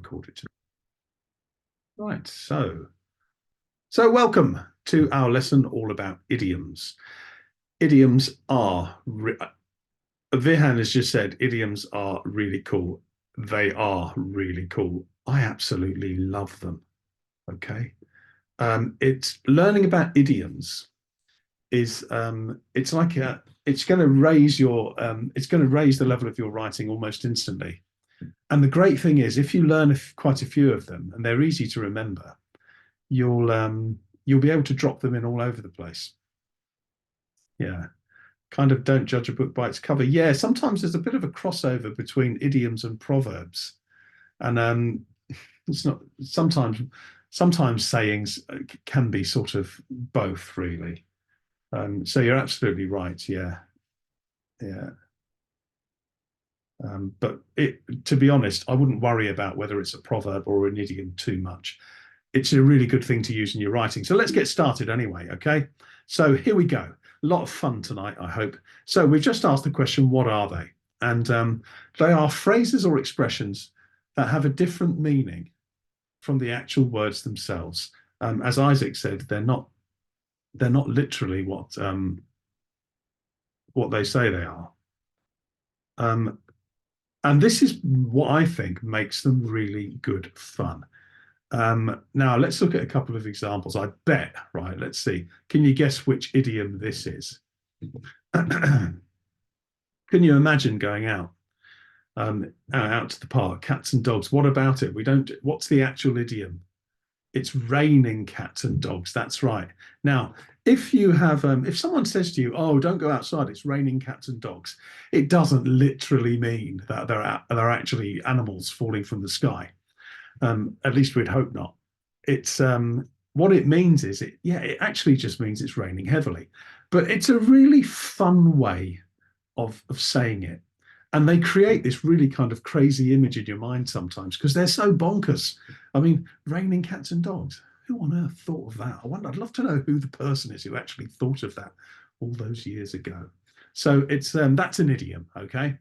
record it. Right, so welcome to our lesson all about idioms. Idioms are, Vihan has just said, idioms are really cool. They are really cool. I absolutely love them. Okay. It's learning about idioms is it's like it's going to raise your it's going to raise the level of your writing almost instantly. And the great thing is, if you learn quite a few of them and they're easy to remember, you'll be able to drop them in all over the place. Yeah, kind of don't judge a book by its cover. Yeah, sometimes there's a bit of a crossover between idioms and proverbs, and it's not sometimes sayings can be sort of both really. So you're absolutely right. Yeah, yeah. But to be honest, I wouldn't worry about whether it's a proverb or an idiom too much. It's a really good thing to use in your writing. So let's get started anyway, okay? So here we go. A lot of fun tonight, I hope. So we've just asked the question, what are they? And they are phrases or expressions that have a different meaning from the actual words themselves. As Isaac said, they're not literally what they say they are. And this is what I think makes them really good fun. Now, let's look at a couple of examples. I bet, right? Let's see. Can you guess which idiom this is? Can you imagine going out to the park, cats and dogs? What about it? What's the actual idiom? It's raining cats and dogs. That's right. Now, if someone says to you, "Oh, don't go outside. It's raining cats and dogs," it doesn't literally mean that they're actually animals falling from the sky. At least we'd hope not. It's what it means is it actually just means it's raining heavily, but it's a really fun way of saying it. And they create this really kind of crazy image in your mind sometimes because they're so bonkers. I mean, raining cats and dogs. Who on earth thought of that? I'd love to know who the person is who actually thought of that all those years ago. So it's that's an idiom, okay?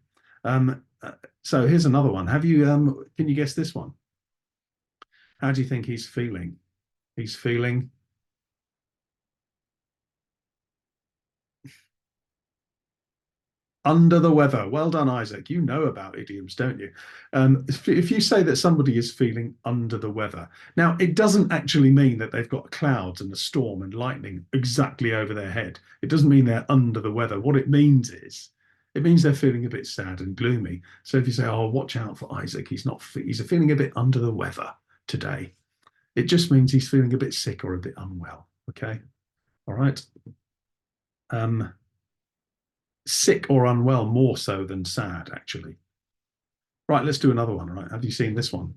So here's another one. Can you guess this one? How do you think he's feeling? He's feeling under the weather. Well done, Isaac. You know about idioms, don't you? If you say that somebody is feeling under the weather, now it doesn't actually mean that they've got clouds and a storm and lightning exactly over their head. It doesn't mean they're under the weather. What it means is, it means they're feeling a bit sad and gloomy. So if you say, "Oh, watch out for Isaac. He's feeling a bit under the weather today," it just means he's feeling a bit sick or a bit unwell. Okay. All right. Um, Sick or unwell more so than sad, actually. Right, let's do another one. Right, have you seen this one?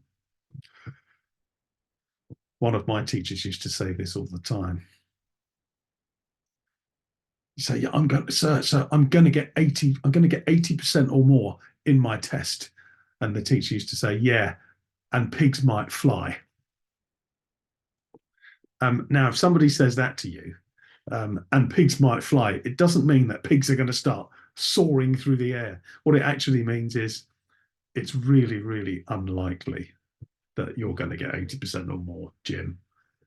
One of my teachers used to say this all the time. You say, "Yeah, I'm going to get 80. I'm going to get 80% or more in my test," and the teacher used to say, "Yeah, and pigs might fly." Now, if somebody says that to you, and pigs might fly, it doesn't mean that pigs are going to start soaring through the air. What it actually means is it's really, really unlikely that you're going to get 80% or more, Jim.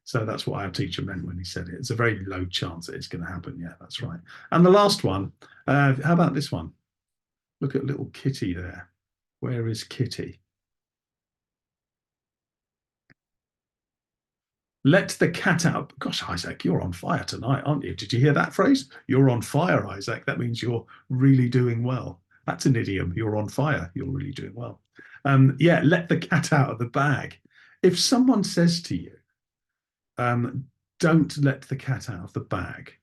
So that's what our teacher meant when he said it. It's a very low chance that it's going to happen. Yeah, that's right. And the last one, how about this one? Look at little Kitty there. Where is Kitty? Let the cat out. Gosh, Isaac, you're on fire tonight, aren't you? Did you hear that phrase? You're on fire, Isaac. That means you're really doing well. That's an idiom. You're on fire. You're really doing well. Yeah, let the cat out of the bag. If someone says to you, um, don't let the cat out of the bag,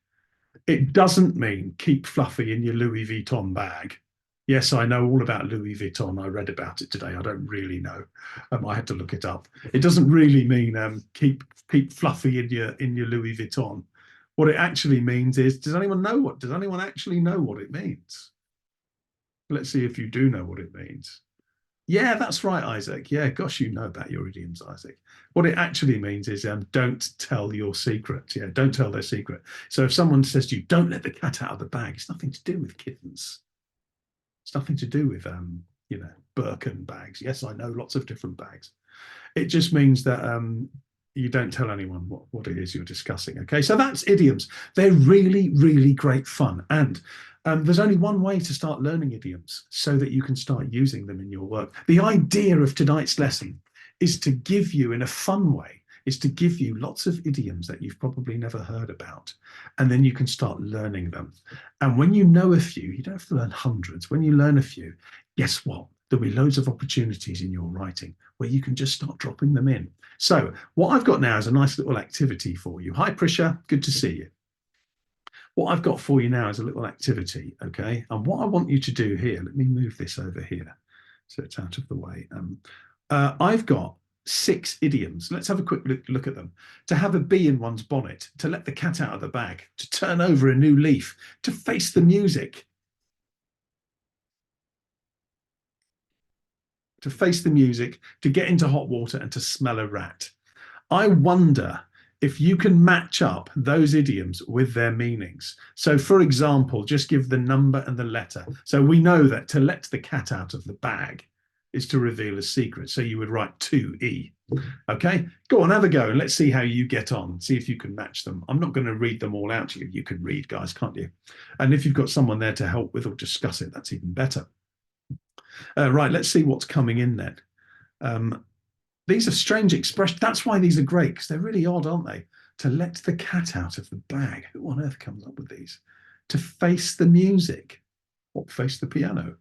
it doesn't mean keep Fluffy in your Louis Vuitton bag. Yes, I know all about Louis Vuitton. I read about it today. I don't really know. I had to look it up. It doesn't really mean keep Fluffy in your Louis Vuitton. What it actually means is, does anyone actually know what it means? Let's see if you do know what it means. Yeah, that's right, Isaac. Yeah, gosh, you know about your idioms, Isaac. What it actually means is don't tell your secret. Yeah, don't tell their secret. So if someone says to you, don't let the cat out of the bag, it's nothing to do with kittens. It's nothing to do with Birkin bags. Yes, I know lots of different bags. It just means that you don't tell anyone what it is you're discussing. Okay, so that's idioms. They're really, really great fun. And there's only one way to start learning idioms so that you can start using them in your work. The idea of tonight's lesson is to give you, in a fun way, is to give you lots of idioms that you've probably never heard about. And then you can start learning them. And when you know a few, you don't have to learn hundreds. When you learn a few, guess what? There'll be loads of opportunities in your writing where you can just start dropping them in. So what I've got now is a nice little activity for you. Hi, Prisha. Good to see you. What I've got for you now is a little activity, okay? And what I want you to do here, let me move this over here so it's out of the way. I've got 6 idioms. Let's have a quick look at them. To have a bee in one's bonnet, to let the cat out of the bag, to turn over a new leaf, to face the music. To face the music, to get into hot water, and to smell a rat. I wonder if you can match up those idioms with their meanings. So, for example, just give the number and the letter. So we know that to let the cat out of the bag is to reveal a secret. So you would write 2E. Okay, go on, have a go, and let's see how you get on. See if you can match them. I'm not going to read them all out to you. You can read, guys, can't you? And if you've got someone there to help with or discuss it, that's even better. Right, let's see what's coming in then. These are strange expressions. That's why these are great, because they're really odd, aren't they? To let the cat out of the bag. Who on earth comes up with these? To face the music. What, face the piano?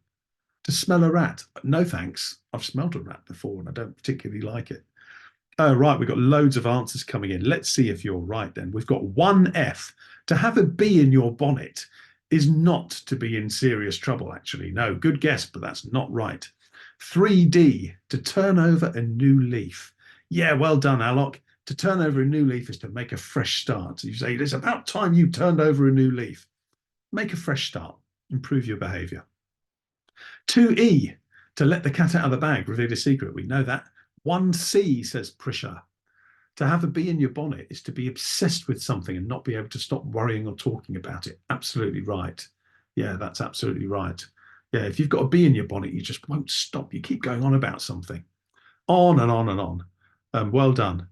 To smell a rat. No thanks. I've smelled a rat before and I don't particularly like it. Oh, right. We've got loads of answers coming in. Let's see if you're right then. We've got 1F. To have a bee in your bonnet is not to be in serious trouble, actually. No, good guess, but that's not right. 3D, to turn over a new leaf. Yeah, well done, Alok. To turn over a new leaf is to make a fresh start. So you say, it's about time you turned over a new leaf. Make a fresh start. Improve your behavior. 2E, to let the cat out of the bag, reveal a secret. We know that. 1C, says Prisha. To have a bee in your bonnet is to be obsessed with something and not be able to stop worrying or talking about it. Absolutely right. Yeah, that's absolutely right. Yeah, if you've got a bee in your bonnet, you just won't stop. You keep going on about something. On and on and on. Well done.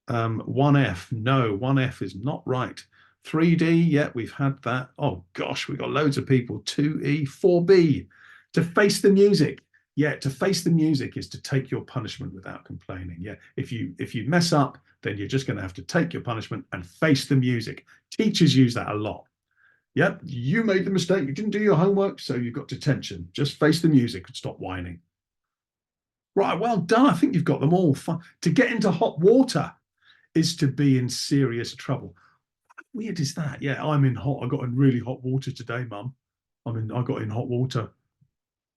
1F. No, 1F is not right. 3D, yeah, we've had that. Oh gosh, we've got loads of people. 2E, 4B. To face the music. Yeah, to face the music is to take your punishment without complaining. Yeah, if you mess up, then you're just going to have to take your punishment and face the music. Teachers use that a lot. Yep, you made the mistake. You didn't do your homework, so you got detention. Just face the music and stop whining. Right, well done. I think you've got them all. To get into hot water is to be in serious trouble. How weird is that? Yeah, I'm in hot. I got in really hot water today, Mum. I got in hot water.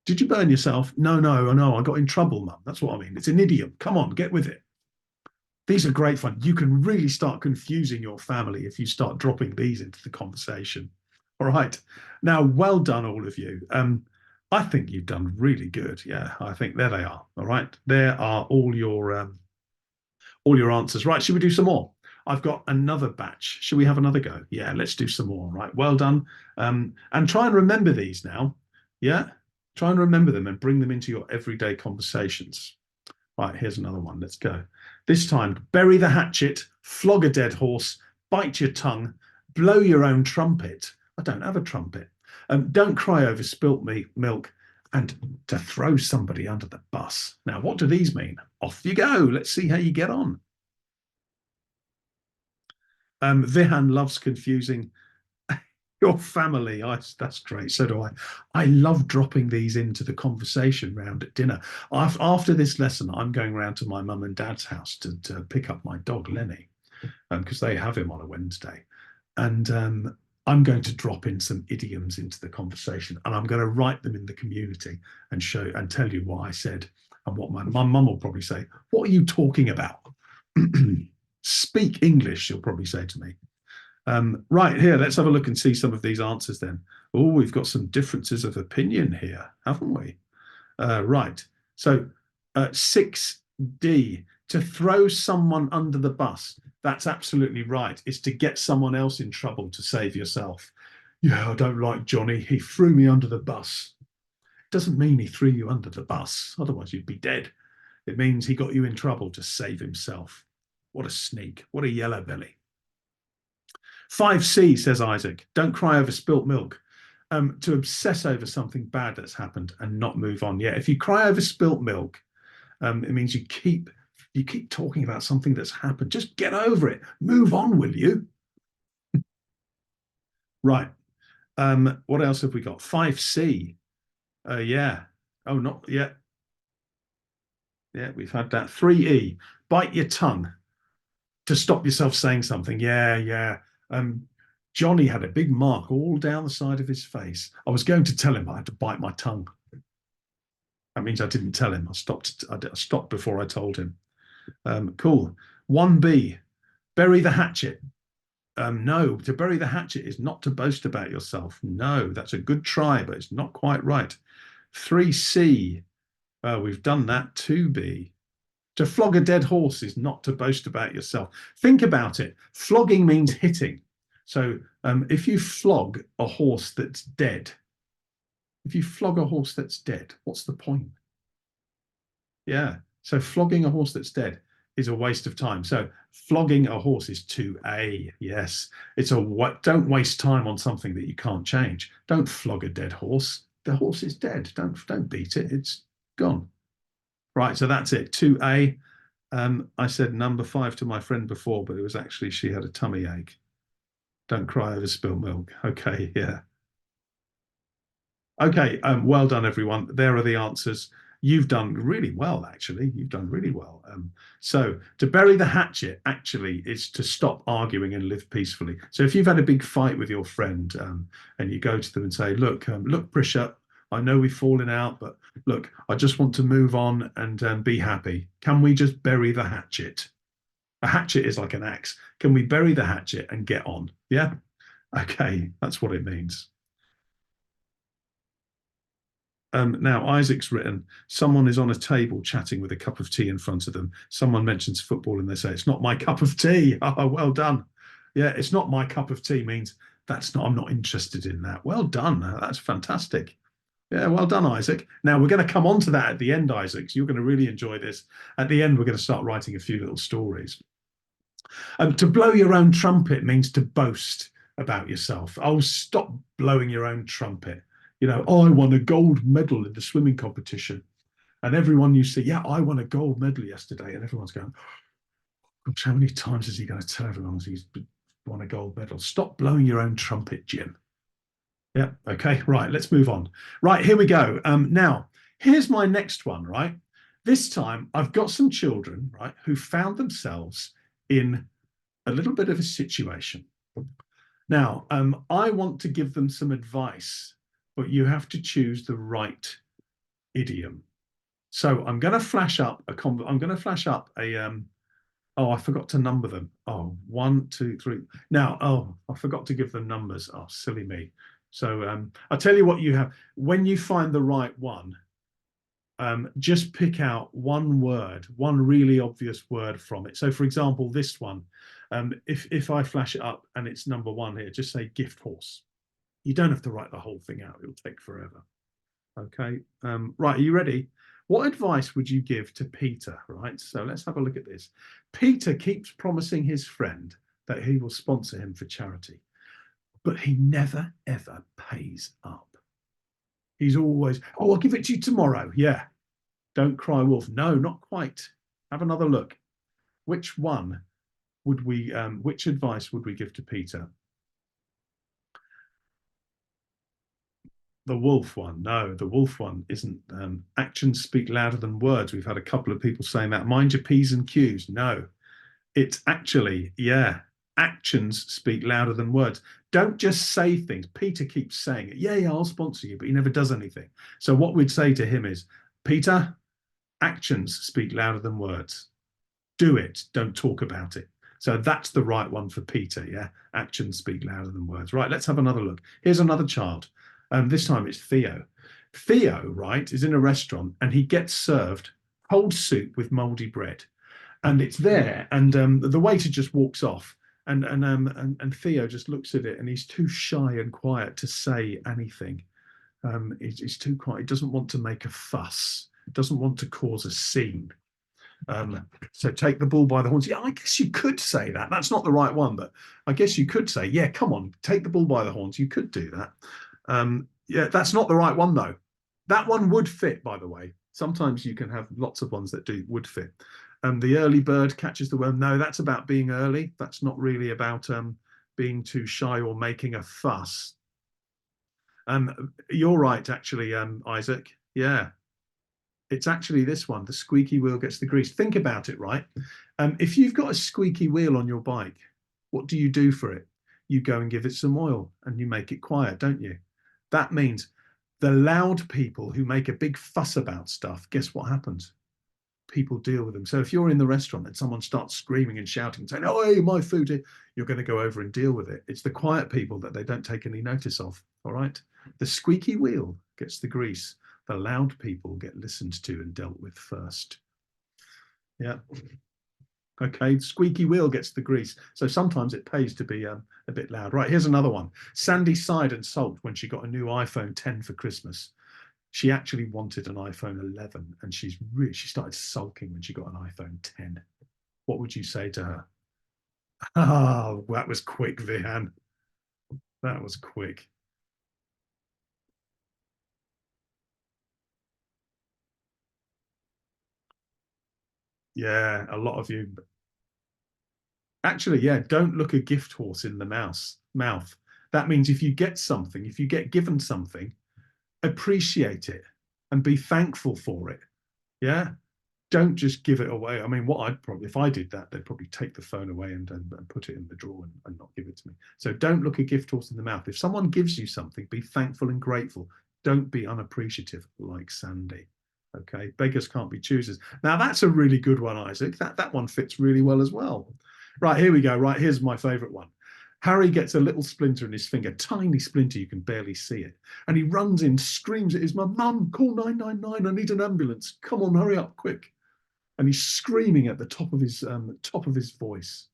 Did you burn yourself? No, no, no. I got in trouble, Mum. That's what I mean. It's an idiom. Come on, get with it. These are great fun. You can really start confusing your family if you start dropping these into the conversation. All right. Now, well done, all of you. I think you've done really good. Yeah, I think there they are. All right. There are all your answers. Right. Should we do some more? I've got another batch. Should we have another go? Yeah, let's do some more. Right. Well done. And try and remember these now. Yeah. Try and remember them and bring them into your everyday conversations. Right, here's another one. Let's go. This time, bury the hatchet, flog a dead horse, bite your tongue, blow your own trumpet. I don't have a trumpet. Don't cry over spilt milk, and to throw somebody under the bus. Now, what do these mean? Off you go. Let's see how you get on. Vihan loves confusing your family. That's great. So do I. I love dropping these into the conversation round at dinner. After this lesson, I'm going round to my mum and dad's house to pick up my dog, Lenny, because they have him on a Wednesday. And I'm going to drop in some idioms into the conversation, and I'm going to write them in the community and show and tell you what I said and what my mum will probably say. What are you talking about? Speak English, she'll probably say to me. Right, here, let's have a look and see some of these answers then. Oh, we've got some differences of opinion here, haven't we? Right, so 6D, to throw someone under the bus. That's absolutely right. It's to get someone else in trouble to save yourself. Yeah, I don't like Johnny. He threw me under the bus. Doesn't mean he threw you under the bus. Otherwise, you'd be dead. It means he got you in trouble to save himself. What a sneak. What a yellow belly. 5C, says Isaac. Don't cry over spilt milk. To obsess over something bad that's happened and not move on. Yeah, if you cry over spilt milk, it means you keep talking about something that's happened. Just get over it. Move on, will you? Right. What else have we got? 5C. Yeah. Oh, not yet. Yeah, we've had that. 3E. Bite your tongue to stop yourself saying something. Yeah, yeah. Um, Johnny had a big mark all down the side of his face. I was going to tell him I had to bite my tongue. That means I didn't tell him. I stopped before I told him. Cool. 1B. Bury the hatchet. No, to bury the hatchet is not to boast about yourself. No, that's a good try, but it's not quite right. 3C. We've done that. 2B. To flog a dead horse is not to boast about yourself. Think about it. Flogging means hitting. So if you flog a horse that's dead, what's the point? Yeah. So flogging a horse that's dead is a waste of time. So flogging a horse is 2A. Yes. Don't waste time on something that you can't change. Don't flog a dead horse. The horse is dead. Don't beat it. It's gone. Right. So that's it. 2A. I said number 5 to my friend before, but it was actually she had a tummy ache. Don't cry over spilled milk. Okay, yeah. Okay, well done, everyone. There are the answers. You've done really well, actually. You've done really well. So to bury the hatchet actually is to stop arguing and live peacefully. So if you've had a big fight with your friend and you go to them and say, look, Prisha, I know we've fallen out, but look, I just want to move on and be happy. Can we just bury the hatchet? A hatchet is like an axe. Can we bury the hatchet and get on? Yeah. Okay, that's what it means. Now, Isaac's written, someone is on a table chatting with a cup of tea in front of them. Someone mentions football and they say, it's not my cup of tea. Oh, well done. Yeah, it's not my cup of tea means I'm not interested in that. Well done. That's fantastic. Yeah, well done, Isaac. Now, we're going to come on to that at the end, Isaac. So you're going to really enjoy this. At the end, we're going to start writing a few little stories. To blow your own trumpet means to boast about yourself. Oh, stop blowing your own trumpet. Oh, I won a gold medal in the swimming competition. And everyone you see, yeah, I won a gold medal yesterday. And everyone's going, gosh, how many times is he going to tell everyone he's won a gold medal? Stop blowing your own trumpet, Jim. Yeah, okay, right, let's move on. Right, here we go. Now, here's my next one, right? This time I've got some children, right, who found themselves in a little bit of a situation. Now, I want to give them some advice, but you have to choose the right idiom. So I'm going to flash up a. Oh, I forgot to number them. Oh, 1, 2, 3. Now, I forgot to give them numbers. Oh, silly me. So I'll tell you what you have. When you find the right one, just pick out one word, one really obvious word from it. So, for example, this one, if I flash it up and it's number 1 here, just say gift horse. You don't have to write the whole thing out. It'll take forever. Okay. Right. Are you ready? What advice would you give to Peter? Right. So let's have a look at this. Peter keeps promising his friend that he will sponsor him for charity, but he never, ever pays up. He's always, oh, I'll give it to you tomorrow. Yeah. Don't cry wolf. No, not quite. Have another look. Which one which advice would we give to Peter? The wolf one. No, the wolf one isn't. Actions speak louder than words. We've had a couple of people saying that. Mind your P's and Q's. No, it's actually, yeah, actions speak louder than words. Don't just say things. Peter keeps saying it. Yeah, yeah, I'll sponsor you, but he never does anything. So what we'd say to him is, Peter, actions speak louder than words. Do it. Don't talk about it. So that's the right one for Peter. Yeah. Actions speak louder than words. Right. Let's have another look. Here's another child. This time it's Theo. Theo, right, is in a restaurant and he gets served cold soup with moldy bread. And it's there. And the waiter just walks off. And Theo just looks at it and he's too shy and quiet to say anything. He's too quiet. He doesn't want to make a fuss, doesn't want to cause a scene. So take the bull by the horns. Yeah, I guess you could say that. That's not the right one, but I guess you could say, yeah, come on, take the bull by the horns. You could do that. Yeah, that's not the right one though. That one would fit, by the way. Sometimes you can have lots of ones that do would fit. The early bird catches the worm. No, that's about being early. That's not really about being too shy or making a fuss. You're right, actually, Isaac. Yeah, it's actually this one. The squeaky wheel gets the grease. Think about it, right? If you've got a squeaky wheel on your bike, what do you do for it? You go and give it some oil and you make it quiet, don't you? That means the loud people who make a big fuss about stuff, guess what happens? People deal with them. So if you're in the restaurant and someone starts screaming and shouting, saying, "Oh, hey, my food," you're going to go over and deal with it. It's the quiet people that they don't take any notice of. All right. The squeaky wheel gets the grease. The loud people get listened to and dealt with first. Yeah. Okay. Squeaky wheel gets the grease. So sometimes it pays to be a bit loud. Right. Here's another one. Sandy sighed and sulked when she got a new iPhone 10 for Christmas. She actually wanted an iPhone 11 and she started sulking when she got an iPhone 10. What would you say to her? Oh, that was quick, Vihan. That was quick. Yeah, a lot of you. Actually, yeah, don't look a gift horse in the mouth. That means if you get something, if you get given something, appreciate it and be thankful for it. Yeah. Don't just give it away. I mean, what I'd probably, if I did that, they'd probably take the phone away and put it in the drawer and not give it to me. So don't look a gift horse in the mouth. If someone gives you something, be thankful and grateful. Don't be unappreciative like Sandy. Okay, beggars can't be choosers. Now that's a really good one, Isaac. That one fits really well as well. Right, here we go. Right, here's my favorite one. Harry gets a little splinter in his finger, tiny splinter, you can barely see it. And he runs in, screams at his mum, call 999, I need an ambulance. Come on, hurry up, quick. And he's screaming at the top of his voice.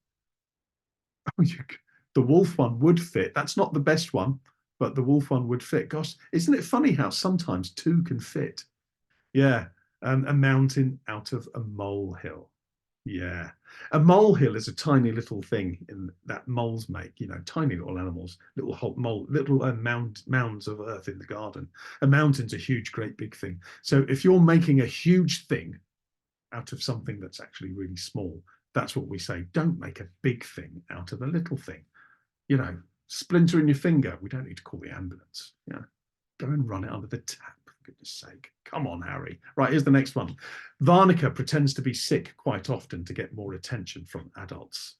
The wolf one would fit. That's not the best one, but the wolf one would fit. Gosh, isn't it funny how sometimes two can fit? Yeah, a mountain out of a molehill. Yeah, a molehill is a tiny little thing in that moles make. You know, tiny little animals, little little mounds of earth in the garden. A mountain's a huge, great big thing. So if you're making a huge thing out of something that's actually really small, that's what we say. Don't make a big thing out of a little thing. You know, splinter in your finger. We don't need to call the ambulance. Yeah, go and run it under the tap. For goodness sake. Come on, Harry. Right, here's the next one. Varnica pretends to be sick quite often to get more attention from adults.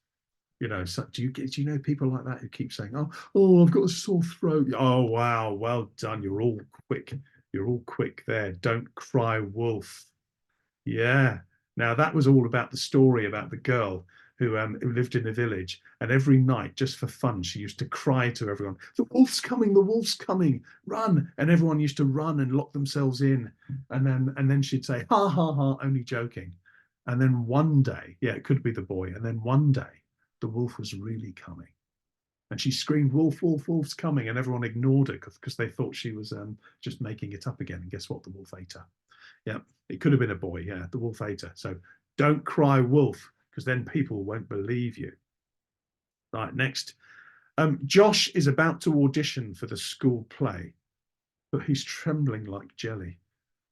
You know, so do you know people like that who keep saying, "Oh, I've got a sore throat." Oh, wow, well done. You're all quick. You're all quick there. Don't cry wolf. Yeah. Now that was all about the story about the girl who lived in a village, and every night, just for fun, she used to cry to everyone, "The wolf's coming! The wolf's coming! Run!" And everyone used to run and lock themselves in, and then she'd say, "Ha ha ha!" Only joking. And then one day, yeah, it could be the boy, and then one day, the wolf was really coming, and she screamed, "Wolf, wolf, wolf's coming!" And everyone ignored her because they thought she was just making it up again. And guess what? The wolf ate her. Yeah, it could have been a boy. Yeah, the wolf ate her. So don't cry wolf because then people won't believe you. Right, next. Josh is about to audition for the school play, but he's trembling like jelly.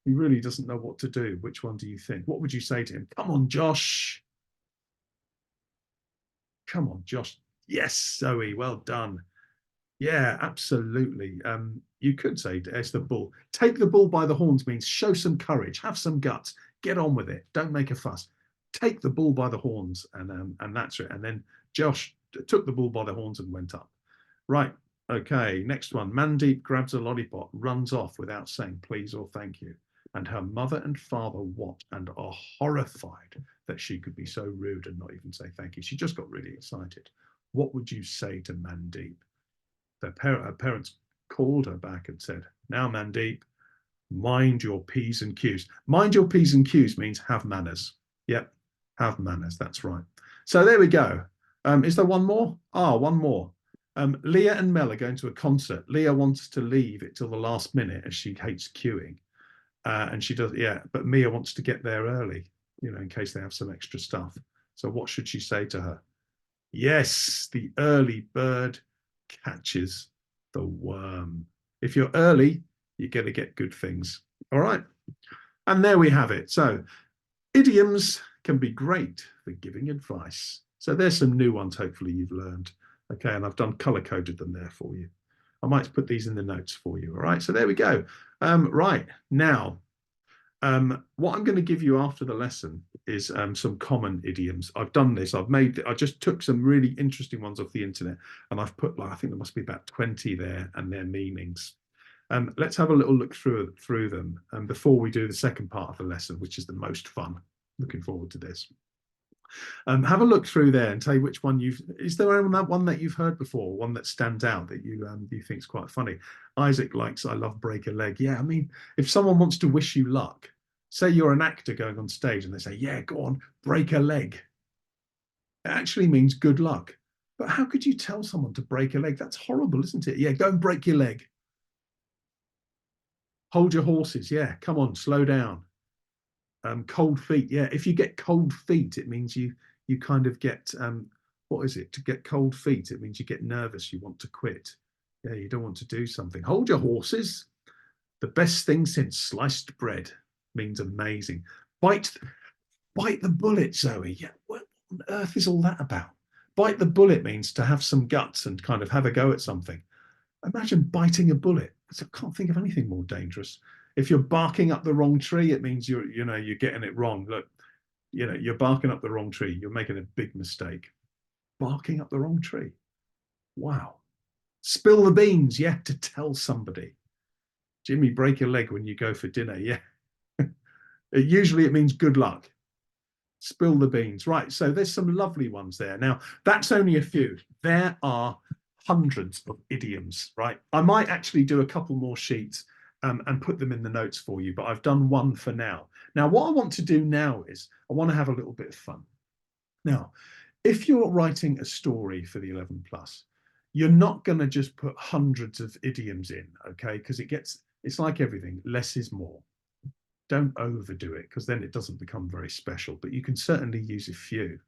He really doesn't know what to do. Which one do you think? What would you say to him? Come on, Josh. Come on, Josh. Yes, Zoe. Well done. Yeah, absolutely. You could say it's the bull. Take the bull by the horns means show some courage, have some guts, get on with it. Don't make a fuss. Take the bull by the horns, and that's it. And then Josh took the bull by the horns and went up. Right. Okay. Next one. Mandeep grabs a lollipop, runs off without saying please or thank you. And her mother and father watch and are horrified that she could be so rude and not even say thank you. She just got really excited. What would you say to Mandeep? Her parents called her back and said, "Now, Mandeep, mind your P's and Q's." Mind your P's and Q's means have manners. Yep, have manners. That's right. So there we go. Is there one more? One more. Leah and Mel are going to a concert. Leah wants to leave it till the last minute as she hates queuing. And she does, yeah, but Mia wants to get there early. in case they have some extra stuff. So what should she say to her? Yes, the early bird catches the worm. If you're early, you're going to get good things. All right. And there we have it. So idioms can be great for giving advice. So there's some new ones, hopefully you've learned. Okay, and I've done color coded them there for you. I might put these in the notes for you. All right, so there we go. Right, now, what I'm going to give you after the lesson is some common idioms. I've done this. I just took some really interesting ones off the internet and I've put, like, I think there must be about 20 there and their meanings. Let's have a little look through them before we do the second part of the lesson, which is the most fun. Looking forward to this. Have a look through there and tell you which one is there one that you've heard before, one that stands out that you think is quite funny. Isaac likes, I love break a leg. Yeah, I mean, if someone wants to wish you luck, say you're an actor going on stage and they say, yeah, go on, break a leg. It actually means good luck. But how could you tell someone to break a leg? That's horrible, isn't it? Yeah, go and break your leg. Hold your horses. Yeah, come on, slow down. Cold feet. Yeah, if you get cold feet, it means you kind of get what is it? To get cold feet, it means you get nervous. You want to quit. Yeah, you don't want to do something. Hold your horses. The best thing since sliced bread means amazing. Bite, bite the bullet, Zoe. Yeah, what on earth is all that about? Bite the bullet means to have some guts and kind of have a go at something. Imagine biting a bullet. I can't think of anything more dangerous. If you're barking up the wrong tree, it means you're getting it wrong. Look, you're barking up the wrong tree. You're making a big mistake. Barking up the wrong tree. Wow. Spill the beans. Yeah, to tell somebody. Jimmy, break your leg when you go for dinner. Yeah. Usually it means good luck. Spill the beans. Right. So there's some lovely ones there. Now, that's only a few. There are hundreds of idioms, right? I might actually do a couple more sheets and put them in the notes for you, but I've done one for now. Now, what I want to do now is I want to have a little bit of fun. Now, if you're writing a story for the 11 plus, you're not going to just put hundreds of idioms in, okay? Because it's like everything, less is more. Don't overdo it because then it doesn't become very special, but you can certainly use a few.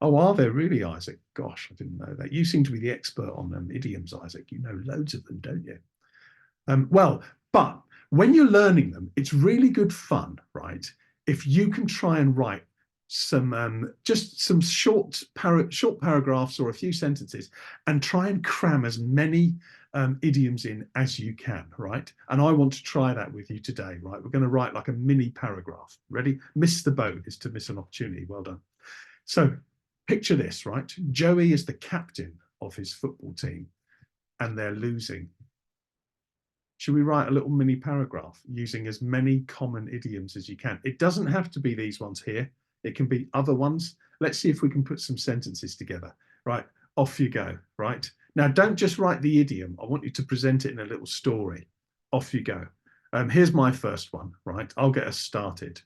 Oh, are there really, Isaac? Gosh, I didn't know that. You seem to be the expert on idioms, Isaac. You know loads of them, don't you? Well, but when you're learning them, it's really good fun, right? If you can try and write just some short paragraphs or a few sentences and try and cram as many idioms in as you can, right? And I want to try that with you today, right? We're going to write like a mini paragraph. Ready? Miss the boat is to miss an opportunity. Well done. So picture this, right? Joey is the captain of his football team and they're losing. Should we write a little mini paragraph using as many common idioms as you can? It doesn't have to be these ones here. It can be other ones. Let's see if we can put some sentences together. Right, off you go, right? Now, don't just write the idiom. I want you to present it in a little story. Off you go. Here's my first one, right? I'll get us started.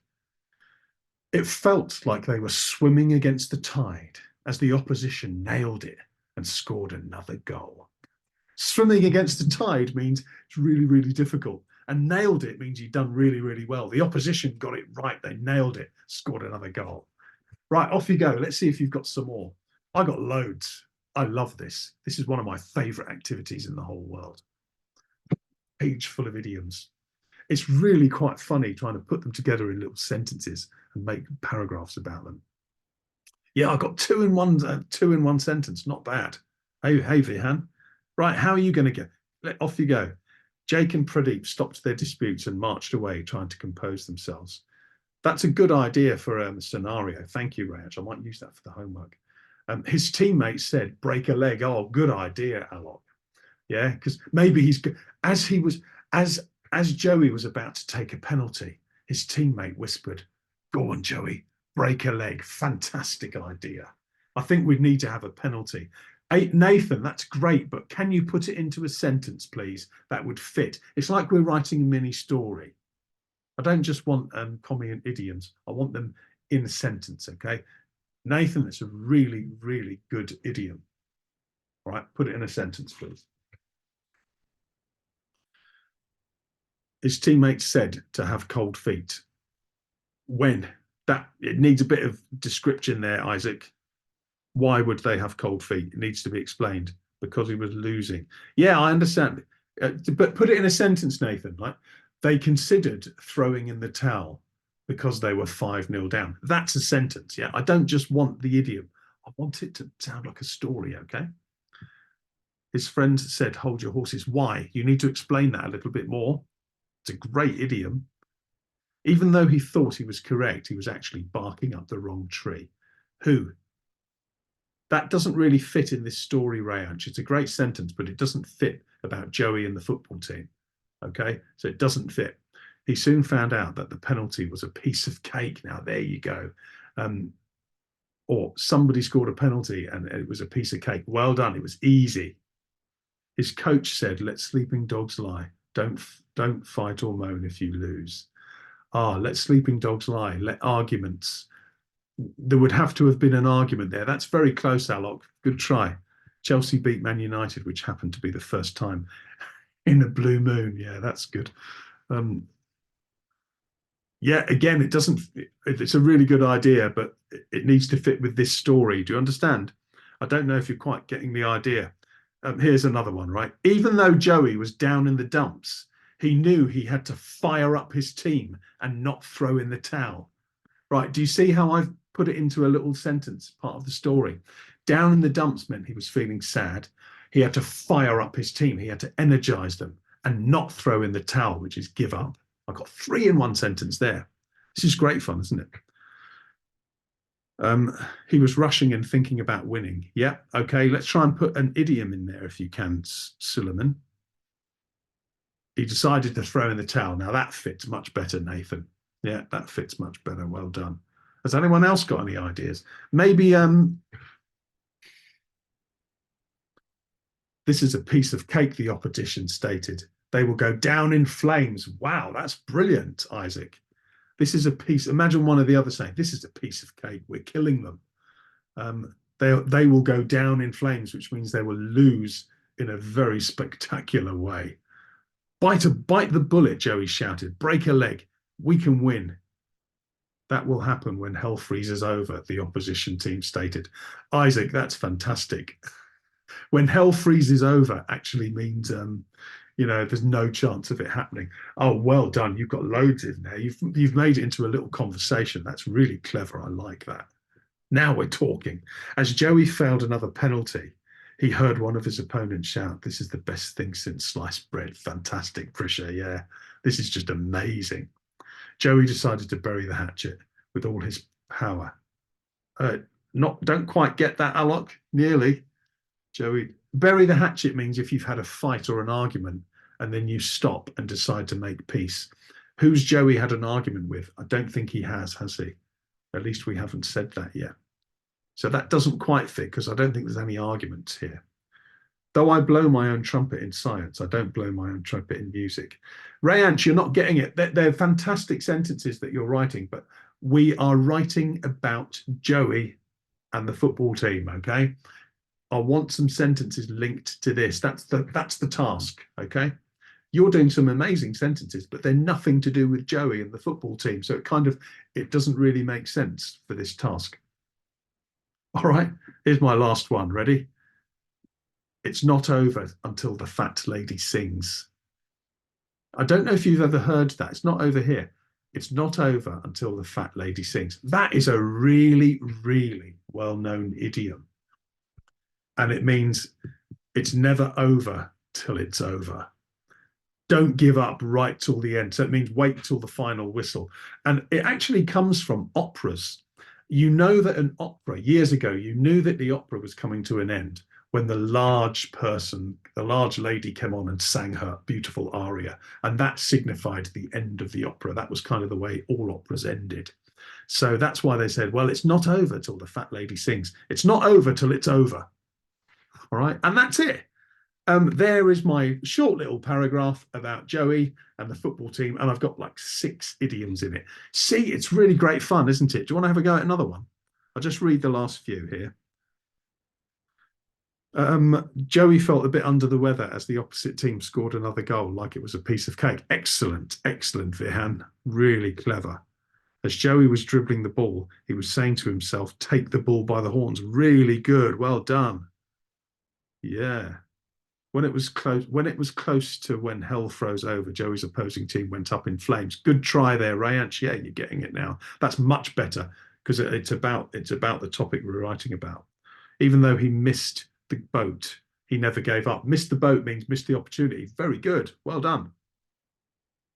It felt like they were swimming against the tide as the opposition nailed it and scored another goal. Swimming against the tide means it's really, really difficult. And nailed it means you've done really, really well. The opposition got it right. They nailed it, scored another goal. Right, off you go. Let's see if you've got some more. I got loads. I love this. This is one of my favorite activities in the whole world. Page full of idioms. It's really quite funny trying to put them together in little sentences and make paragraphs about them. Yeah, I got two in one sentence. Not bad. Hey, Vihan. Right, how are you going to get? Off you go. Jake and Pradeep stopped their disputes and marched away, trying to compose themselves. That's a good idea for a scenario. Thank you, Raj. I might use that for the homework. His teammates said, "Break a leg." Oh, good idea, Alok. Yeah, because maybe as Joey was about to take a penalty, his teammate whispered, "Go on, Joey, break a leg." Fantastic idea. I think we'd need to have a penalty. Hey, Nathan, that's great, but can you put it into a sentence, please? That would fit. It's like we're writing a mini story. I don't just want common and idioms. I want them in a sentence, okay? Nathan, that's a really, really good idiom. All right, put it in a sentence, please. His teammates said to have cold feet. When? That it needs a bit of description there, Isaac. Why would they have cold feet? It needs to be explained because he was losing. Yeah, I understand. But put it in a sentence, Nathan. Like they considered throwing in the towel because they were 5-0 down. That's a sentence. Yeah. I don't just want the idiom. I want it to sound like a story. Okay. His friend said, hold your horses. Why? You need to explain that a little bit more. It's a great idiom. Even though he thought he was correct, he was actually barking up the wrong tree. Who? That doesn't really fit in this story, Rayanch. It's a great sentence, but it doesn't fit about Joey and the football team. Okay, so it doesn't fit. He soon found out that the penalty was a piece of cake. Now, there you go. Or somebody scored a penalty and it was a piece of cake. Well done. It was easy. His coach said, let sleeping dogs lie. Don't fight or moan if you lose. Let sleeping dogs lie. Let arguments. There would have to have been an argument there. That's very close, Alok. Good try. Chelsea beat Man United, which happened to be the first time in a blue moon. Yeah, that's good. Yeah, again, it doesn't. It's a really good idea, but it needs to fit with this story. Do you understand? I don't know if you're quite getting the idea. Here's another one, right? Even though Joey was down in the dumps, he knew he had to fire up his team and not throw in the towel. Right? Do you see how I've put it into a little sentence, part of the story? Down in the dumps meant he was feeling sad. He had to fire up his team. He had to energize them and not throw in the towel, which is give up. I got 3 in one sentence there. This is great fun, isn't it? He was rushing and thinking about winning. Yeah, okay, let's try and put an idiom in there if you can, Suleiman. He decided to throw in the towel. Now that fits much better, Nathan. Yeah, that fits much better. Well done. Has anyone else got any ideas? Maybe this is a piece of cake, the opposition stated. They will go down in flames. Wow, that's brilliant, Isaac. This is a piece. Imagine one of the others saying, this is a piece of cake. We're killing them. They will go down in flames, which means they will lose in a very spectacular way. Bite the bullet, Joey shouted. Break a leg. We can win. That will happen when hell freezes over, the opposition team stated. Isaac, that's fantastic. When hell freezes over actually means there's no chance of it happening. Oh, well done. You've got loads in there. You've made it into a little conversation. That's really clever. I like that. Now we're talking. As Joey failed another penalty, he heard one of his opponents shout, this is the best thing since sliced bread. Fantastic, Prisha. Yeah, this is just amazing. Joey decided to bury the hatchet with all his power. Don't quite get that, Alok. Nearly. Joey, bury the hatchet means if you've had a fight or an argument and then you stop and decide to make peace. Who's Joey had an argument with? I don't think he has he? At least we haven't said that yet. So that doesn't quite fit because I don't think there's any arguments here. Though I blow my own trumpet in science, I don't blow my own trumpet in music. Rayanch, you're not getting it. They're fantastic sentences that you're writing, but we are writing about Joey and the football team, okay? I want some sentences linked to this. That's the task, okay? You're doing some amazing sentences, but they're nothing to do with Joey and the football team. So it doesn't really make sense for this task. All right, here's my last one. Ready? It's not over until the fat lady sings. I don't know if you've ever heard that. It's not over here. It's not over until the fat lady sings. That is a really, really well-known idiom. And it means it's never over till it's over. Don't give up right till the end. So it means wait till the final whistle. And it actually comes from operas. You know that an opera, years ago, you knew that the opera was coming to an end when the large lady came on and sang her beautiful aria. And that signified the end of the opera. That was kind of the way all operas ended. So that's why they said, well, it's not over till the fat lady sings. It's not over till it's over. All right. And that's it. There is my short little paragraph about Joey and the football team. And I've got like 6 idioms in it. See, it's really great fun, isn't it? Do you want to have a go at another one? I'll just read the last few here. Joey felt a bit under the weather as the opposite team scored another goal like it was a piece of cake. Excellent, excellent, Vihan. Really clever. As Joey was dribbling the ball, he was saying to himself, take the bull by the horns. Really good. Well done. Yeah. When it was close to when hell froze over, Joey's opposing team went up in flames. Good try there, Rayanch. Yeah, you're getting it now. That's much better because it's about the topic we're writing about. Even though he missed the boat, he never gave up. Missed the boat means missed the opportunity. Very good. Well done.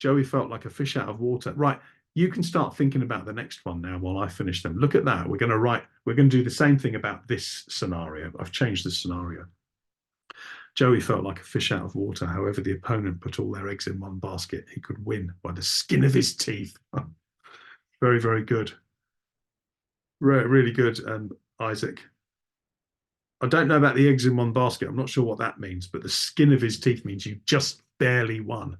Joey felt like a fish out of water. Right. You can start thinking about the next one now while I finish them. Look at that. We're going to do the same thing about this scenario. I've changed the scenario. Joey felt like a fish out of water. However, the opponent put all their eggs in one basket. He could win by the skin of his teeth. Very, very good. Really good, Isaac. I don't know about the eggs in one basket. I'm not sure what that means, but the skin of his teeth means you just barely won.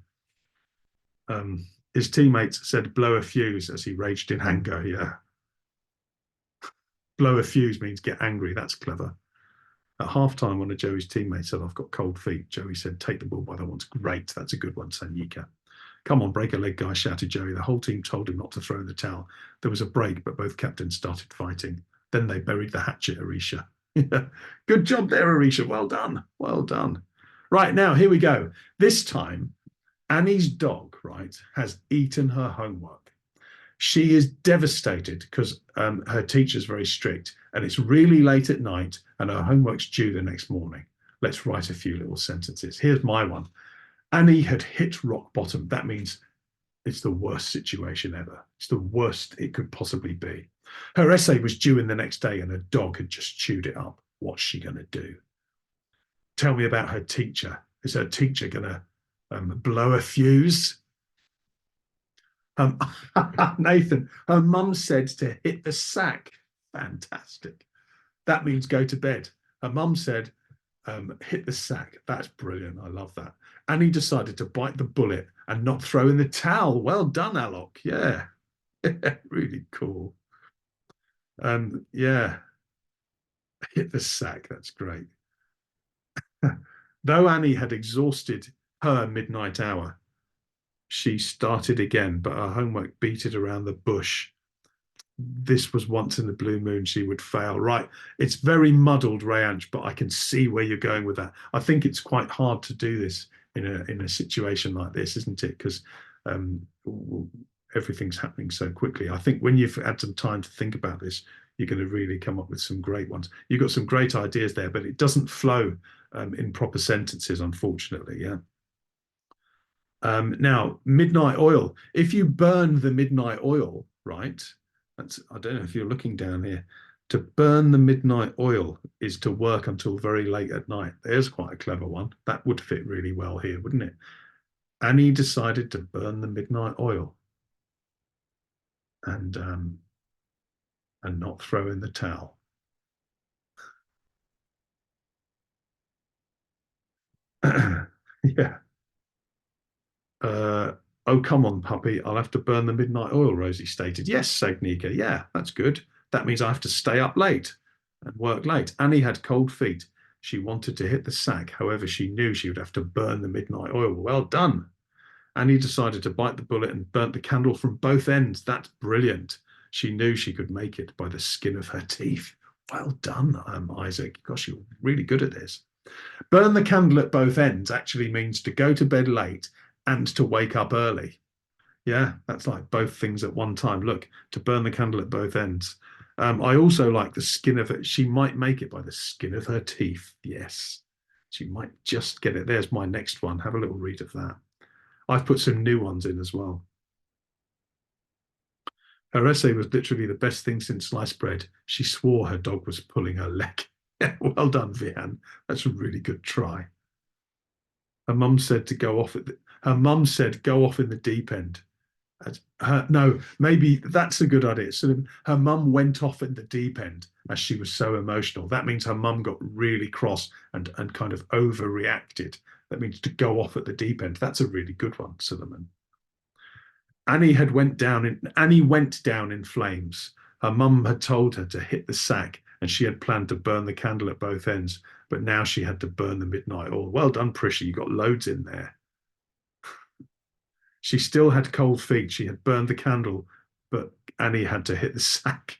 His teammates said blow a fuse as he raged in anger. Yeah. Blow a fuse means get angry. That's clever. At halftime, one of Joey's teammates said, I've got cold feet. Joey said, take the ball by the ones. Great. That's a good one, Sanyika. Come on, break a leg, guy, shouted Joey. The whole team told him not to throw in the towel. There was a break, but both captains started fighting. Then they buried the hatchet, Arisha. Good job there, Arisha. Well done. Well done. Right, now, here we go. This time, Annie's dog, right, has eaten her homework. She is devastated because her teacher's very strict and it's really late at night and her homework's due the next morning. Let's write a few little sentences. Here's my one. Annie had hit rock bottom. That means it's the worst situation ever. It's the worst it could possibly be. Her essay was due in the next day and her dog had just chewed it up. What's she going to do? Tell me about her teacher. Is her teacher going to blow a fuse? Um, Nathan, her mum said to hit the sack. Fantastic. That means go to bed. Her mum said, hit the sack. That's brilliant. I love that. And he decided to bite the bullet and not throw in the towel. Well done, Alok. Yeah. Really cool. Yeah, hit the sack. That's great. Though Annie had exhausted her midnight hour, she started again, but her homework beat it around the bush. This was once in the blue moon she would fail. Right. It's very muddled, Rayanch, but I can see where you're going with that. I think it's quite hard to do this in a situation like this, isn't it? Because um, everything's happening so quickly. I think when you've had some time to think about this, you're going to really come up with some great ones. You've got some great ideas there, but it doesn't flow in proper sentences, unfortunately. Yeah. Now, midnight oil. If you burn the midnight oil, right? I don't know if you're looking down here. To burn the midnight oil is to work until very late at night. There's quite a clever one. That would fit really well here, wouldn't it? Annie decided to burn the midnight oil and not throw in the towel. Yeah. Uh, oh, come on, puppy. I'll have to burn the midnight oil, Rosie stated. Yes, said Nika. Yeah, that's good. That means I have to stay up late and work late. Annie had cold feet. She wanted to hit the sack. However, she knew she would have to burn the midnight oil. Well done. Annie decided to bite the bullet and burnt the candle from both ends. That's brilliant. She knew she could make it by the skin of her teeth. Well done, Isaac. Gosh, you're really good at this. Burn the candle at both ends actually means to go to bed late and to wake up early. Yeah, that's like both things at one time. Look, to burn the candle at both ends. I also like the skin of it. She might make it by the skin of her teeth. Yes, she might just get it. There's my next one. Have a little read of that. I've put some new ones in as well. Her essay was literally the best thing since sliced bread. She swore her dog was pulling her leg. Well done, Vian. That's a really good try. Her mum said to go off at her mum said go off in the deep end. No, maybe that's a good idea. So her mum went off in the deep end as she was so emotional. That means her mum got really cross and kind of overreacted. That means to go off at the deep end. That's a really good one, Solomon. Annie went down in flames. Her mum had told her to hit the sack, and she had planned to burn the candle at both ends, but now she had to burn the midnight oil. Well done, Prisha. You got loads in there. She still had cold feet. She had burned the candle, but Annie had to hit the sack.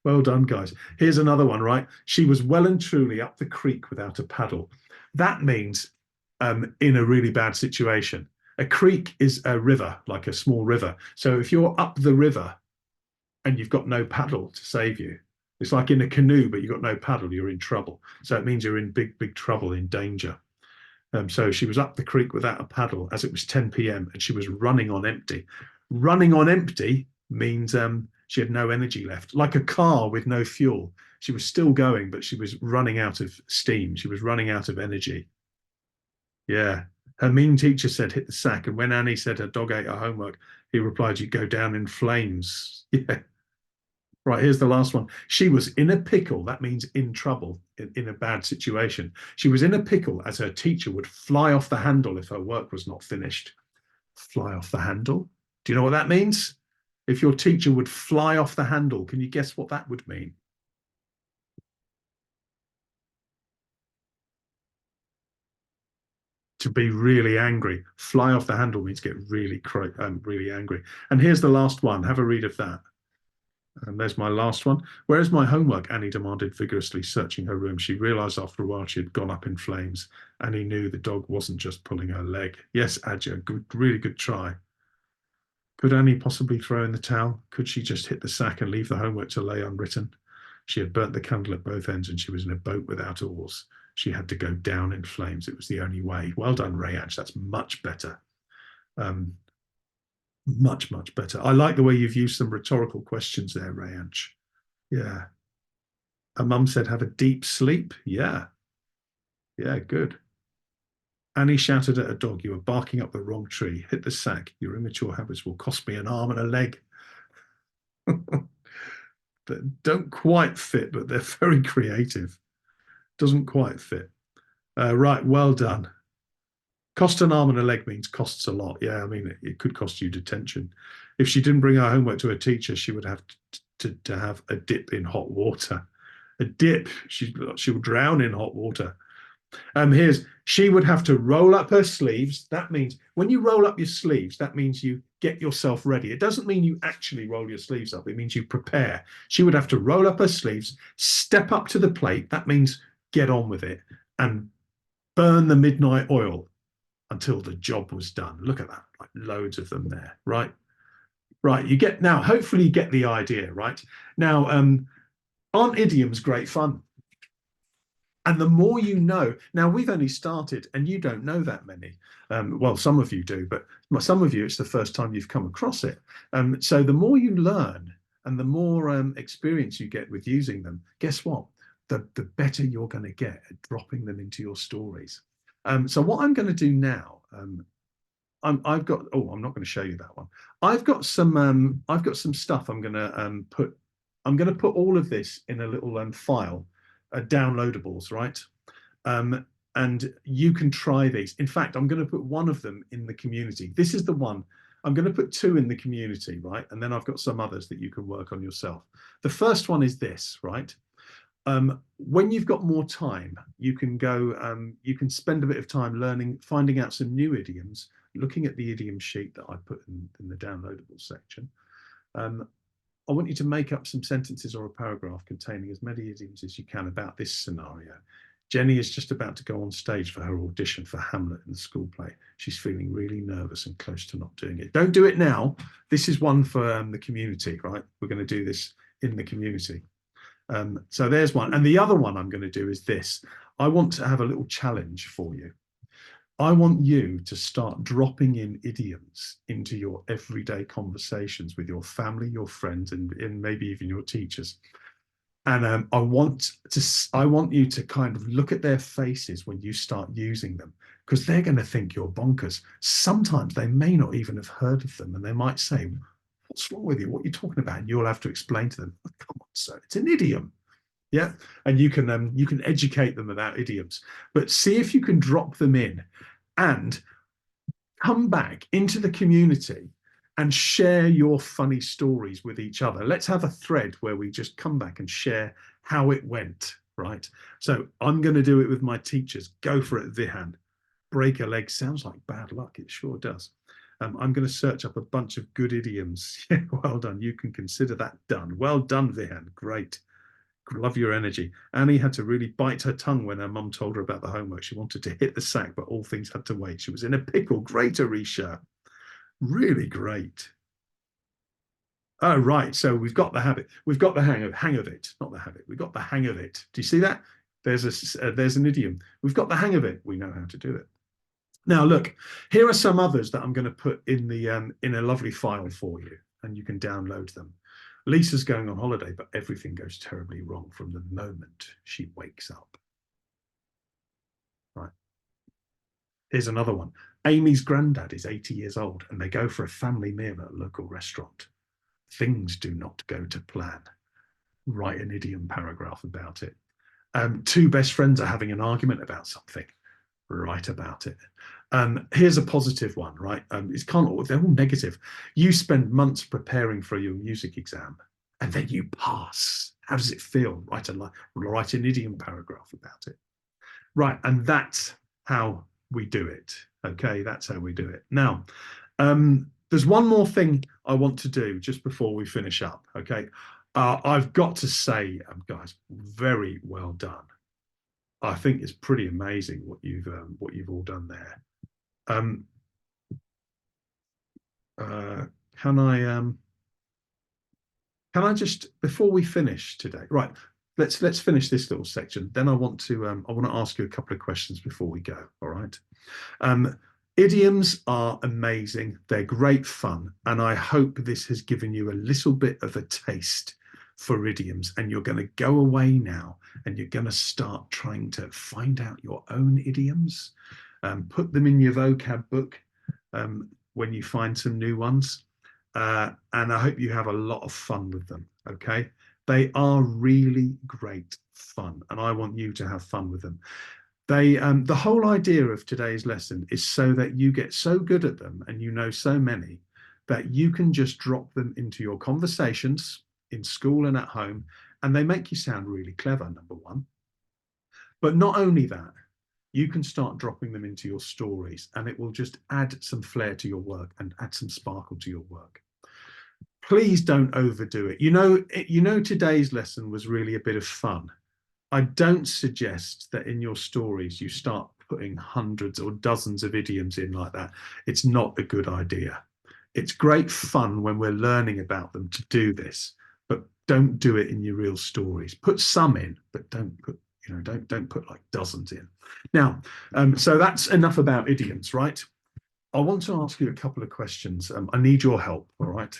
Well done, guys. Here's another one, right? She was well and truly up the creek without a paddle. That means in a really bad situation. A creek is a river, like a small river. So if you're up the river and you've got no paddle to save you, it's like in a canoe, but you've got no paddle, you're in trouble. So it means you're in big, big trouble, in danger. So she was up the creek without a paddle as it was 10 p.m. and she was running on empty. Running on empty means she had no energy left, like a car with no fuel. She was still going, but she was running out of steam. She was running out of energy. Yeah. Her mean teacher said, hit the sack. And when Annie said her dog ate her homework, he replied, you go down in flames. Yeah. Right, here's the last one. She was in a pickle. That means in trouble, in a bad situation. She was in a pickle as her teacher would fly off the handle if her work was not finished. Fly off the handle? Do you know what that means? If your teacher would fly off the handle, can you guess what that would mean? To be really angry. Fly off the handle means get really angry. And here's the last one. Have a read of that. And there's my last one. Where's my homework? Annie demanded vigorously, searching her room. She realized after a while she had gone up in flames. Annie knew the dog wasn't just pulling her leg. Yes, Adja, good, really good try. Could Annie possibly throw in the towel? Could she just hit the sack and leave the homework to lay unwritten? She had burnt the candle at both ends and she was in a boat without oars. She had to go down in flames. It was the only way. Well done, Rayaj. That's much better. Um, much, much better. I like the way you've used some rhetorical questions there, Rayaj. Yeah. Her mum said, have a deep sleep. Yeah. Yeah, good. Annie shouted at her dog, you are barking up the wrong tree. Hit the sack. Your immature habits will cost me an arm and a leg. That don't quite fit, but they're very creative. Doesn't quite fit. Right, well done. Cost an arm and a leg means costs a lot. Yeah, I mean, it could cost you detention. If she didn't bring her homework to her teacher, she would have to have a dip in hot water. A dip. She would drown in hot water. Here's she would have to roll up her sleeves. That means when you roll up your sleeves, that means you get yourself ready. It doesn't mean you actually roll your sleeves up. It means you prepare. She would have to roll up her sleeves, step up to the plate. That means get on with it and burn the midnight oil until the job was done. Look at that, like loads of them there, right? Right, you get now, hopefully you get the idea, right? Now, aren't idioms great fun? And the more you know, now we've only started and you don't know that many. Well, some of you do, but some of you, it's the first time you've come across it. So the more you learn and the more experience you get with using them, guess what? The better you're going to get at dropping them into your stories. So what I'm going to do now, I've got. Oh, I'm not going to show you that one. I've got some. I've got some stuff. I'm going to put. I'm going to put all of this in a little file, downloadables, right? And you can try these. In fact, I'm going to put one of them in the community. This is the one. I'm going to put two in the community, right? And then I've got some others that you can work on yourself. The first one is this, right? When you've got more time, you can go, you can spend a bit of time learning, finding out some new idioms, looking at the idiom sheet that I put in the downloadable section. I want you to make up some sentences or a paragraph containing as many idioms as you can about this scenario. Jenny is just about to go on stage for her audition for Hamlet in the school play. She's feeling really nervous and close to not doing it. Don't do it now. This is one for the community, right? We're going to do this in the community. So there's one. And the other one I'm going to do is this. I want to have a little challenge for you. I want you to start dropping in idioms into your everyday conversations with your family, your friends, and maybe even your teachers. And I want you to kind of look at their faces when you start using them, because they're going to think you're bonkers. Sometimes they may not even have heard of them, and they might say, "What's wrong with you? What are you talking about?" And you'll have to explain to them, oh, "Come on, sir, it's an idiom." Yeah, and you can educate them about idioms, but see if you can drop them in and come back into the community and share your funny stories with each other. Let's have a thread where we just come back and share how it went, right? So I'm going to do it with my teachers. Go for it, Vihan. Break a leg sounds like bad luck. It sure does. I'm going to search up a bunch of good idioms. Yeah, well done. You can consider that done. Well done, Vihan. Great. Love your energy. Annie had to really bite her tongue when her mum told her about the homework. She wanted to hit the sack, but all things had to wait. She was in a pickle. Great, Arisha. Really great. Oh, right. So we've got the habit. We've got the hang of it, not the habit. We've got the hang of it. Do you see that? There's an idiom. We've got the hang of it. We know how to do it. Now, look, here are some others that I'm going to put in a lovely file for you, and you can download them. Lisa's going on holiday, but everything goes terribly wrong from the moment she wakes up. Right. Here's another one. Amy's granddad is 80 years old, and they go for a family meal at a local restaurant. Things do not go to plan. Write an idiom paragraph about it. Two best friends are having an argument about something. Write about it. Here's a positive one, right? It's they're all negative. You spend months preparing for your music exam, and then you pass. How does it feel? Write an idiom paragraph about it. Right, and that's how we do it. Okay, that's how we do it. Now, there's one more thing I want to do just before we finish up. Okay, I've got to say, guys, very well done. I think it's pretty amazing what you've all done there. Um, uh, can I just before we finish today? Right, let's finish this little section. Then I want to ask you a couple of questions before we go. All right. Um, Idioms are amazing. They're great fun, and I hope this has given you a little bit of a taste for idioms. And you're going to go away now, and you're going to start trying to find out your own idioms, put them in your vocab book when you find some new ones. And I hope you have a lot of fun with them. Okay. They are really great fun, and I want you to have fun with them. The whole idea of today's lesson is so that you get so good at them and you know so many that you can just drop them into your conversations in school and at home, and they make you sound really clever, number one. But not only that, you can start dropping them into your stories, and it will just add some flair to your work and add some sparkle to your work. Please don't overdo it. Today's lesson was really a bit of fun. I don't suggest that in your stories you start putting hundreds or dozens of idioms in like that. It's not a good idea. It's great fun when we're learning about them to do this, but don't do it in your real stories. Put some in, but don't put like dozens in. Now, so that's enough about idioms, right? I want to ask you a couple of questions. I need your help, all right?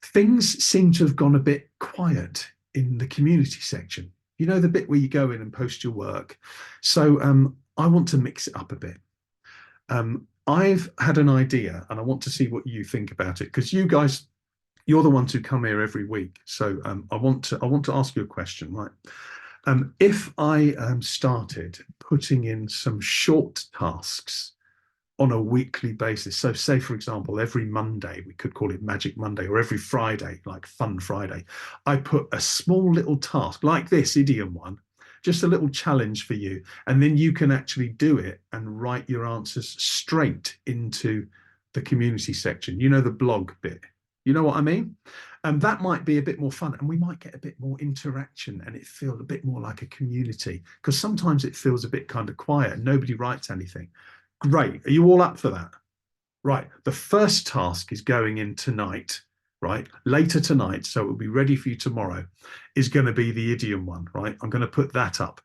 Things seem to have gone a bit quiet in the community section. You know, the bit where you go in and post your work. So I want to mix it up a bit. I've had an idea, and I want to see what you think about it, because you guys, you're the ones who come here every week. So I want to ask you a question, right? If I started putting in some short tasks on a weekly basis. So say, for example, every Monday, we could call it Magic Monday, or every Friday, like Fun Friday, I put a small little task like this idiom one, just a little challenge for you. And then you can actually do it and write your answers straight into the community section, the blog bit. You know what I mean? And that might be a bit more fun, and we might get a bit more interaction, and it feels a bit more like a community, because sometimes it feels a bit kind of quiet. Nobody writes anything. Great. Are you all up for that? Right. The first task is going in tonight, right? Later tonight, so it will be ready for you tomorrow, is going to be the idiom one, right? I'm going to put that up.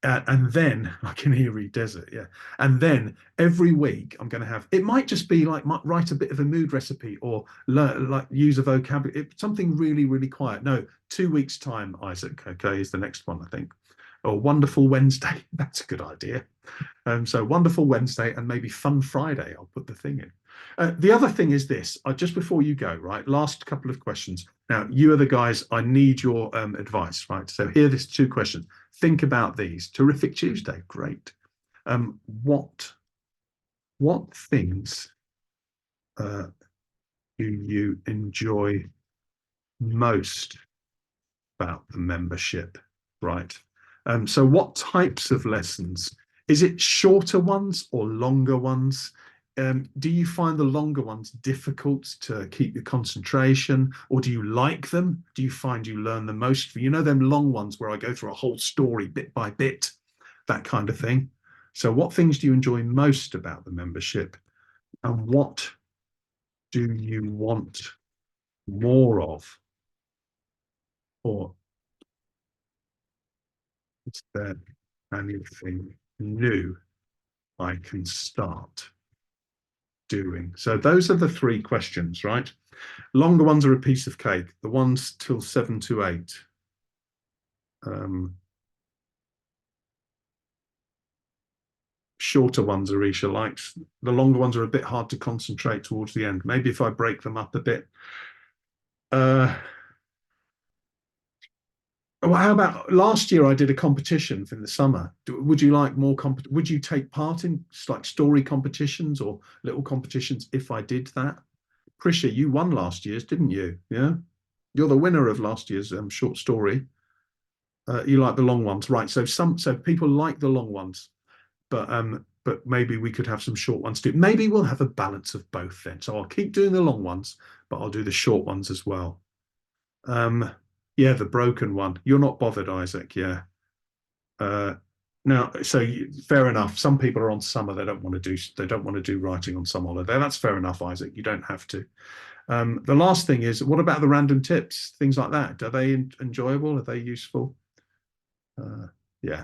And then like an eerie desert, yeah. And then every week I'm going to have, it might just be like, might write a bit of a mood recipe, or like use a vocabulary, something really, really quiet. No, 2 weeks time, Isaac, okay, is the next one, I think. Or Wonderful Wednesday. That's a good idea. So Wonderful Wednesday and maybe Fun Friday. I'll put the thing in. The other thing is this, just before you go, right? Last couple of questions. Now, you are the guys, I need your advice, right? So here, there's 2 questions. Think about these. Terrific Tuesday. Great. What things do you enjoy most about the membership, right? So what types of lessons? Is it shorter ones or longer ones? Do you find the longer ones difficult to keep your concentration, or do you like them? Do you find you learn the most? You know, them long ones where I go through a whole story bit by bit, that kind of thing. So, what things do you enjoy most about the membership, and what do you want more of? Or is there anything new I can start doing? So, those are the three questions, right? Longer ones are a piece of cake. The ones till 7 to 8. Um, Shorter ones, Arisha likes. The longer ones are a bit hard to concentrate towards the end. Maybe if I break them up a bit. Uh, well, how about last year? I did a competition in the summer. Would you like more? Would you take part in like story competitions or little competitions if I did that? Prisha, you won last year's, didn't you? Yeah, you're the winner of last year's short story. You like the long ones, right? So people like the long ones, but maybe we could have some short ones too. Maybe we'll have a balance of both then. So I'll keep doing the long ones, but I'll do the short ones as well. Um, yeah, the broken one. You're not bothered, Isaac. Yeah. Uh, now, so fair enough. Some people are on summer. They don't want to do writing on some holiday. That's fair enough, Isaac. You don't have to. The last thing is, what about the random tips, things like that? Are they enjoyable? Are they useful? Uh, yeah.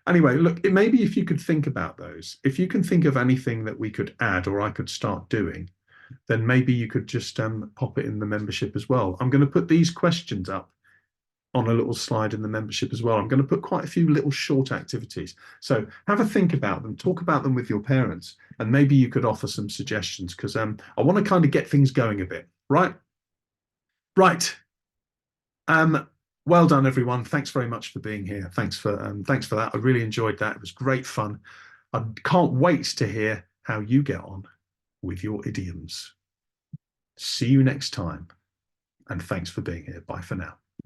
Anyway, look, maybe if you could think about those, if you can think of anything that we could add or I could start doing, then maybe you could just pop it in the membership as well. I'm going to put these questions up on a little slide in the membership as well. I'm going to put quite a few little short activities. So have a think about them, talk about them with your parents, and maybe you could offer some suggestions because I want to kind of get things going a bit. Right? Right. Um, well done, everyone. Thanks very much for being here. Thanks for that. I really enjoyed that. It was great fun. I can't wait to hear how you get on with your idioms. See you next time, and thanks for being here. Bye for now.